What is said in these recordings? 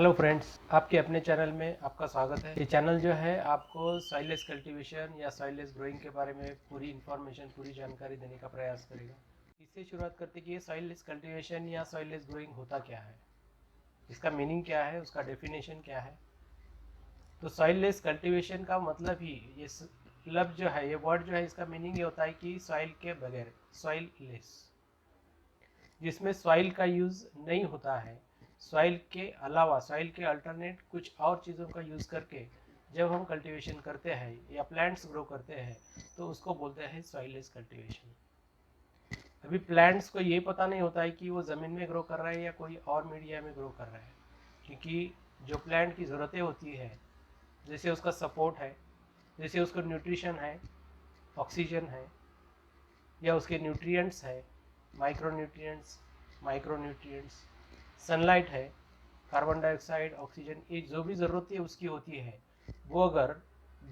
Hello friends, आपके अपने channel में आपका स्वागत है। ये चैनल जो है आपको सॉइललेस कल्टीवेशन या सॉइललेस ग्रोइंग के बारे में पूरी इन्फॉर्मेशन, पूरी जानकारी देने का प्रयास करेगा। इससे शुरुआत करते हैं कि ये सॉइललेस कल्टीवेशन या सॉइललेस ग्रोइंग होता क्या है, इसका मीनिंग क्या है, उसका डेफिनेशन क्या है। तो सॉइललेस कल्टीवेशन का मतलब ही ये लफ्ज जो है, ये वर्ड जो है, इसका मीनिंग ये होता है कि सॉइल के बगैर, सॉइल लेस, जिसमें सॉइल का यूज़ नहीं होता है। सॉइल के अलावा, सॉइल के अल्टरनेट कुछ और चीज़ों का यूज़ करके जब हम कल्टीवेशन करते हैं या प्लांट्स ग्रो करते हैं तो उसको बोलते हैं सॉइललेस कल्टीवेशन। अभी प्लांट्स को ये पता नहीं होता है कि वो ज़मीन में ग्रो कर रहा है या कोई और मीडिया में ग्रो कर रहा है, क्योंकि जो प्लांट की ज़रूरतें होती है, जैसे उसका सपोर्ट है, जैसे उसको न्यूट्रिशन है, ऑक्सीजन है, या उसके न्यूट्रिएंट्स है, माइक्रोन्यूट्रिएंट्स, माइक्रोन्यूट्रिएंट्स, सनलाइट है, कार्बन डाइऑक्साइड, ऑक्सीजन, ये जो भी ज़रूरतें उसकी होती है, वो अगर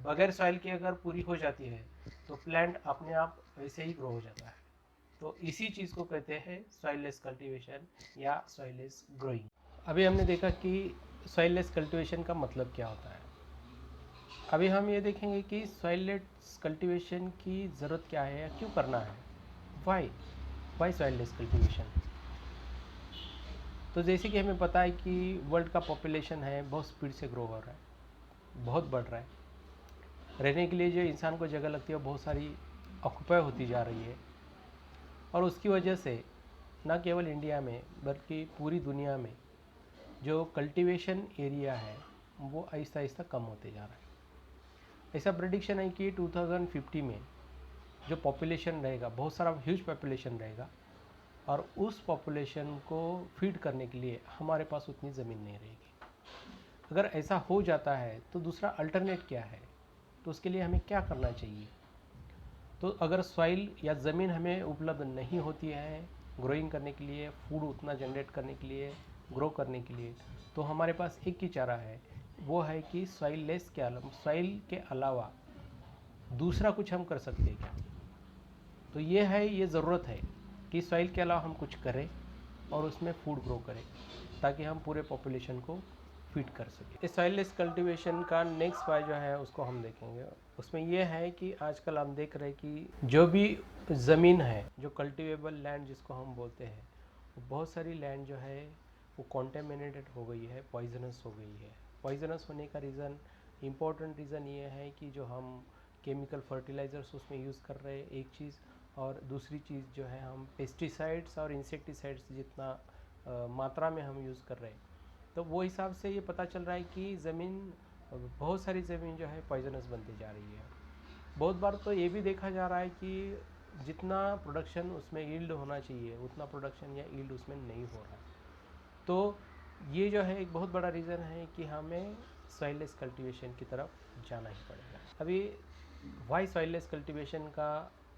बगैर सॉइल के अगर पूरी हो जाती है तो प्लांट अपने आप वैसे ही ग्रो हो जाता है। तो इसी चीज़ को कहते हैं सॉइललेस कल्टीवेशन या सॉइललेस ग्रोइंग। अभी हमने देखा कि सॉइललेस कल्टीवेशन का मतलब क्या होता है। अभी हम ये देखेंगे कि सॉइललेस कल्टीवेशन की ज़रूरत क्या है या क्यों करना है। Why soilless cultivation. तो जैसे कि हमें पता है कि वर्ल्ड का पॉपुलेशन है बहुत स्पीड से ग्रो हो रहा है, बहुत बढ़ रहा है। रहने के लिए जो इंसान को जगह लगती है वो बहुत सारी ऑक्यूपाई होती जा रही है, और उसकी वजह से न केवल इंडिया में बल्कि पूरी दुनिया में जो कल्टीवेशन एरिया है वो आहिस्ता आहिस्ता कम होते जा रहा है। ऐसा प्रेडिक्शन है कि 2050 में जो पॉपुलेशन रहेगा, बहुत सारा ह्यूज पॉपुलेशन रहेगा, और उस पॉपुलेशन को फीड करने के लिए हमारे पास उतनी ज़मीन नहीं रहेगी। अगर ऐसा हो जाता है तो दूसरा अल्टरनेट क्या है, तो उसके लिए हमें क्या करना चाहिए। तो अगर सॉइल या ज़मीन हमें उपलब्ध नहीं होती है ग्रोइंग करने के लिए, फूड उतना जनरेट करने के लिए, ग्रो करने के लिए, तो हमारे पास एक ही चारा है, वो है कि सॉइल के अलावा दूसरा कुछ हम कर सकते हैं क्या। तो ये ज़रूरत है कि सॉइल के अलावा हम कुछ करें और उसमें फूड ग्रो करें ताकि हम पूरे पॉपुलेशन को फीड कर सकें। इस सॉइललेस कल्टीवेशन का नेक्स्ट पार्ट जो है उसको हम देखेंगे। उसमें यह है कि आजकल हम देख रहे हैं कि जो भी ज़मीन है, जो कल्टीवेबल लैंड जिसको हम बोलते हैं, वो बहुत सारी लैंड जो है वो कॉन्टेमिनेटेड हो गई है, पॉइजनस हो गई है। पॉइजनस होने का रीज़न, इम्पोर्टेंट रीज़न ये है कि जो हम केमिकल फर्टिलाइज़र्स उसमें यूज़ कर रहे हैं, एक चीज़, और दूसरी चीज़ जो है हम पेस्टिसाइड्स और इंसेक्टिसाइड्स जितना मात्रा में हम यूज़ कर रहे हैं, तो वो हिसाब से ये पता चल रहा है कि ज़मीन, बहुत सारी ज़मीन जो है पॉइजनस बनती जा रही है। बहुत बार तो ये भी देखा जा रहा है कि जितना प्रोडक्शन उसमें यील्ड होना चाहिए उतना प्रोडक्शन या यील्ड उसमें नहीं हो रहा है। तो ये जो है एक बहुत बड़ा रीज़न है कि हमें सॉइललेस कल्टीवेशन की तरफ जाना ही पड़ेगा। अभी वाई सॉइललेस कल्टीवेशन का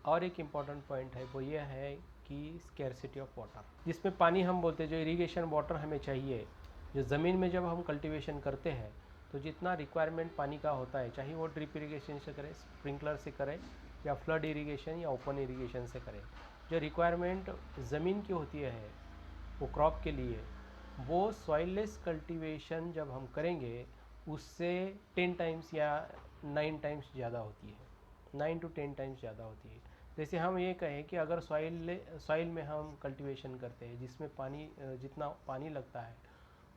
और एक इम्पॉर्टेंट पॉइंट है, वो ये है कि स्कैरसिटी ऑफ वाटर, जिसमें पानी हम बोलते हैं, जो इरिगेशन वाटर हमें चाहिए, जो ज़मीन में जब हम कल्टीवेशन करते हैं तो जितना रिक्वायरमेंट पानी का होता है, चाहे वो ड्रिप इरिगेशन से करें, स्प्रिंकलर से करें, या फ्लड इरिगेशन या ओपन इरिगेशन से करें, जो रिक्वायरमेंट ज़मीन की होती है वो क्रॉप के लिए, वो सॉइललेस कल्टीवेशन जब हम करेंगे उससे 10 टाइम्स या 9 टाइम्स ज़्यादा होती है, 9 to 10 टाइम्स ज़्यादा होती है। जैसे हम ये कहें कि अगर सॉइल में हम कल्टीवेशन करते हैं जिसमें पानी, जितना पानी लगता है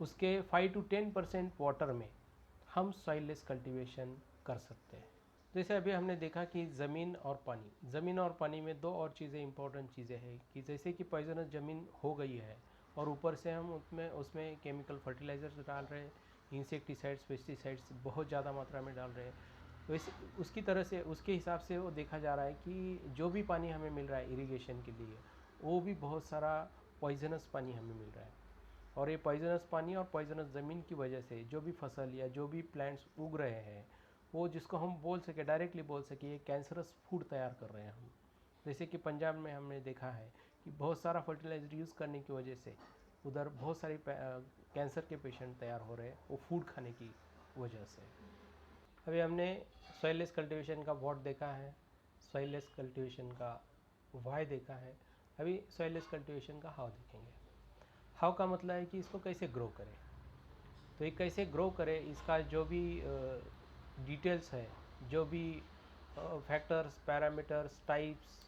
उसके 5 to 10% वाटर में हम सॉइललेस कल्टीवेशन कर सकते हैं। जैसे अभी हमने देखा कि ज़मीन और पानी में दो और चीज़ें, इंपॉर्टेंट चीज़ें हैं कि जैसे कि पॉइजनस ज़मीन हो गई है और ऊपर से हम उसमें केमिकल फर्टिलाइज़र्स डाल रहे हैं, इंसेक्टिसाइड्स, पेस्टिसाइड्स बहुत ज़्यादा मात्रा में डाल रहे हैं, तो उसकी तरह से, उसके हिसाब से वो देखा जा रहा है कि जो भी पानी हमें मिल रहा है इरिगेशन के लिए, वो भी बहुत सारा पॉइजनस पानी हमें मिल रहा है। और ये पॉइजनस पानी और पॉइजनस ज़मीन की वजह से जो भी फसल या जो भी प्लांट्स उग रहे हैं, वो जिसको हम बोल सके, डायरेक्टली बोल सके, ये कैंसरस फूड तैयार कर रहे हैं हम। जैसे कि पंजाब में हमने देखा है कि बहुत सारा फर्टिलाइजर यूज़ करने की वजह से उधर बहुत सारे कैंसर के पेशेंट तैयार हो रहे हैं, वो फूड खाने की वजह से। अभी हमने सॉइललेस कल्टीवेशन का व्हाट देखा है, सॉइललेस कल्टीवेशन का व्हाई देखा है, अभी सॉइललेस कल्टीवेशन का हाउ देखेंगे। हाउ का मतलब है कि इसको कैसे ग्रो करें। तो ये कैसे ग्रो करे, इसका जो भी डिटेल्स है, जो भी फैक्टर्स, पैरामीटर्स, टाइप्स,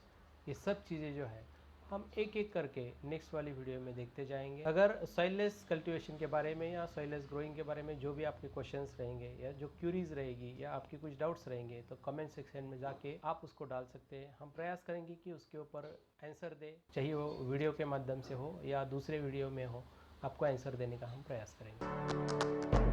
ये सब चीज़ें जो है हम एक एक करके नेक्स्ट वाली वीडियो में देखते जाएंगे। अगर सॉइललेस कल्टीवेशन के बारे में या सॉइललेस ग्रोइंग के बारे में जो भी आपके क्वेश्चंस रहेंगे या जो क्यूरीज रहेगी या आपके कुछ डाउट्स रहेंगे तो कमेंट सेक्शन में जाके आप उसको डाल सकते हैं। हम प्रयास करेंगे कि उसके ऊपर आंसर दे, चाहे वो वीडियो के माध्यम से हो या दूसरे वीडियो में हो, आपको आंसर देने का हम प्रयास करेंगे।